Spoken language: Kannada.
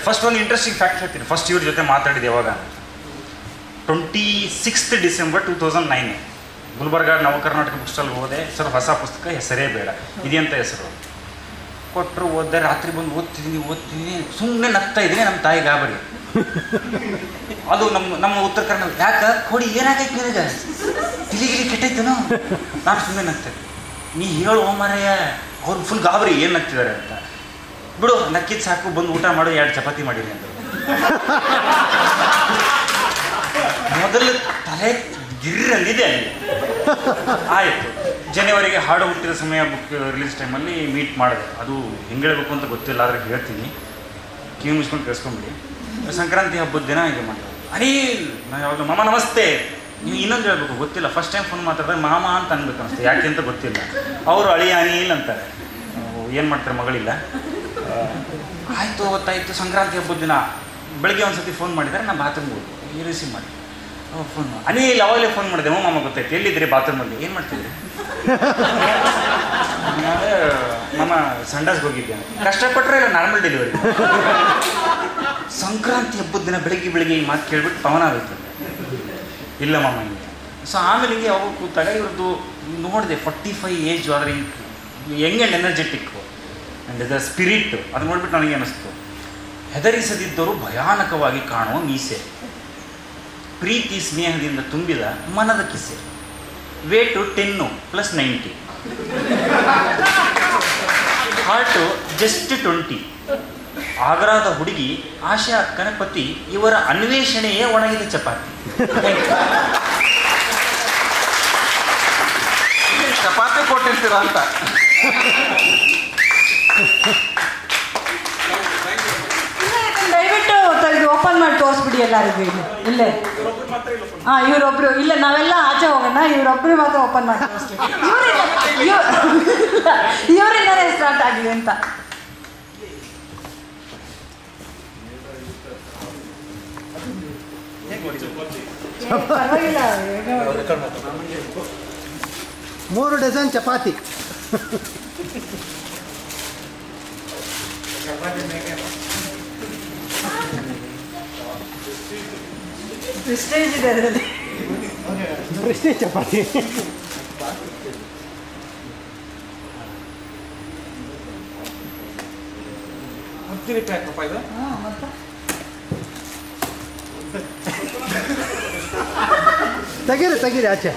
ಫಸ್ಟ್ ಒಂದು ಇಂಟ್ರೆಸ್ಟಿಂಗ್ ಫ್ಯಾಕ್ಟ್ ಹೇಳ್ತೀನಿ. ಫಸ್ಟ್ ಇವ್ರ ಜೊತೆ ಮಾತಾಡಿದೆ ಯಾವಾಗ, 26th December 2009 ಗುಲ್ಬರ್ಗ ನವ ಕರ್ನಾಟಕ ಬುಕ್ ಸ್ಟಾಲ್ ಹೋದೆ. ಸರ್ ಹೊಸ ಪುಸ್ತಕ, ಹೆಸರೇ ಬೇಡ, ಇದೆಂತ ಹೆಸರು ಕೊಟ್ಟರು. ಓದಿದೆ, ರಾತ್ರಿ ಬಂದು ಓದ್ತಿದ್ದೀನಿ, ಸುಮ್ಮನೆ ನಗ್ತಾ ಇದ್ದೀನಿ. ನಮ್ಮ ತಾಯಿ ಗಾಬರಿ. ಅದು ನಮ್ಮ ಉತ್ತರ ಕನ್ನಡ, ಯಾಕೆ ಕೊಡಿ ಏನಾಗೈತೆ ನಿನಗೆ, ತಿಲಿಗಿಲಿ ಕೆಟ್ಟೈತೇನೋ. ನಾನು ಸುಮ್ಮನೆ ನಗ್ತಾ ನೀ ಹೇಳು ಮಾರಾಯ. ಅವ್ರು ಫುಲ್ ಗಾಬರಿ, ಏನು ನಗ್ತಿದ್ದಾರೆ ಅಂತ. ಬಿಡು ನಕ್ಕಿದ್ದು ಸಾಕು, ಬಂದು ಊಟ ಮಾಡು, 2 ಚಪಾತಿ ಮಾಡಿರಿ ಅಂತ. ಮೊದಲು ತಲೆ ಗಿರ್ರಲ್ಲಿದೆ ಅಲ್ಲಿ. ಆಯಿತು, ಜನವರಿಗೆ ಹಾಡು ಹುಟ್ಟಿದ ಸಮಯ ಬುಕ್ ರಿಲೀಸ್ ಟೈಮಲ್ಲಿ ಮೀಟ್ ಮಾಡಿದೆ. ಅದು ಹೆಂಗೆ ಹೇಳಬೇಕು ಅಂತ ಗೊತ್ತಿಲ್ಲ, ಆದರೆ ಹೇಳ್ತೀನಿ, ಕಿವಿ ಮುಚ್ಕೊಂಡು ಕೇಳಿಸ್ಕೊಂಬಿಡಿ. ಸಂಕ್ರಾಂತಿ ಹಬ್ಬದ ದಿನ ಹೀಗೆ ಮಾಡಿದೆ. ಅನಿಲ್, ನಾನು ಯಾವಾಗ ಮಾಮ ನಮಸ್ತೆ. ನೀವು ಇನ್ನೊಂದು ಹೇಳ್ಬೇಕು, ಗೊತ್ತಿಲ್ಲ, ಫಸ್ಟ್ ಟೈಮ್ ಫೋನ್ ಮಾತಾಡಿದ್ರೆ ಮಾಮ ಅಂತ ಅನ್ಬೇಕು ಅನಿಸ್ತೆ, ಯಾಕೆ ಅಂತ ಗೊತ್ತಿಲ್ಲ. ಅವರು ಅಳಿಯ ಅನಿಲ್ ಅಂತಾರೆ. ಏನು ಮಾಡ್ತಾರೆ, ಮಗಳಿಲ್ಲ. ಆಯಿತು, ಗೊತ್ತಾಯಿತು. ಸಂಕ್ರಾಂತಿ ಹಬ್ಬದ ದಿನ ಬೆಳಗ್ಗೆ ಒಂದು ಸತಿ ಫೋನ್ ಮಾಡಿದ್ದಾರೆ. ನಾನು ಬಾತ್ರೂಮ್ಗೆ ಹೋಗಿ ರಿಸೀವ್ ಮಾಡಿ ಫೋನ್ ಅನಿಲ್ ಅವಾಗಲೇ ಫೋನ್ ಮಾಡಿದೆ. ಮಾಮ ಗೊತ್ತಾಯ್ತು, ಎಲ್ಲಿದ್ರಿ, ಬಾತ್ರೂಮಲ್ಲಿ, ಏನು ಮಾಡ್ತಿದ್ರಿ? ಮಾಮ ಸಂಡಾಸ್ಗೆ ಹೋಗಿದ್ದೆ. ಕಷ್ಟಪಟ್ಟರೆ ಇಲ್ಲ, ನಾರ್ಮಲ್ ಡೆಲಿವರಿ. ಸಂಕ್ರಾಂತಿ ಹಬ್ಬದ ದಿನ ಬೆಳಗ್ಗೆ ಈ ಮಾತು ಕೇಳ್ಬಿಟ್ಟು ಪವನ ಆಗುತ್ತೆ. ಇಲ್ಲ ಮಾಮ ಹಿಂಗೆ. ಸೊ ಆಮೇಲೆ ಹಿಂಗೆ ಯಾವಾಗ ಕೂತಾಗ ಇವ್ರದ್ದು ನೋಡಿದೆ, 45 ಏಜ್, ಆದರೆ young and energetic and the spirit. ಅದು ನೋಡ್ಬಿಟ್ಟು ನನಗೆ ಅನ್ನಿಸ್ತು, ಹೆದರಿಸದಿದ್ದರೂ ಭಯಾನಕವಾಗಿ ಕಾಣುವ ಮೀಸೆ, ಪ್ರೀತಿ ಸ್ನೇಹದಿಂದ ತುಂಬಿದ ಮನದ ಕಿಸೆ, ವೇಟು 10 + 90, ಹಾರ್ಟು ಜಸ್ಟ್ 20, ಆಗ್ರಾದ ಹುಡುಗಿ, ಆಶಾ ಅಕ್ಕನ ಪತಿ, ಇವರ ಅನ್ವೇಷಣೆಯೇ ಒಣಗಿದ ಚಪಾತಿ. ಚಪಾತಿ ಕೊಟ್ಟಿರ್ತೀರ ಅಂತ. ದಯವಿಟ್ಟು ಇದು ಓಪನ್ ಮಾಡಿ ತೋರಿಸ್ಬಿಡಿ ಎಲ್ಲರಿಗೂ. ಇಲ್ಲೇ ಇವರೊಬ್ರು ಇಲ್ಲ, ನಾವೆಲ್ಲ ಆಚೆ ಹೋಗೋಣ, ಇವರೊಬ್ಬರು ಮಾತ್ರ ಓಪನ್ ಮಾಡಿ ತೋರಿಸ್ತೀವಿ. ಇವರಿಂದನೇ ಸ್ಟಾರ್ಟ್ ಆಗಿದೆ ಅಂತ. ಪರವಾಗಿಲ್ಲ, 3 ಡಜನ್ ಚಪಾತಿ. ಪ್ರೆಸ್ಟೇಜ್ ಇದೆ ಅದರಲ್ಲಿ. ಪ್ರೆಸ್ಟೇಜ್ ಚಪಾತಿ. ತೆಗೀರಿ ಆಚೆ.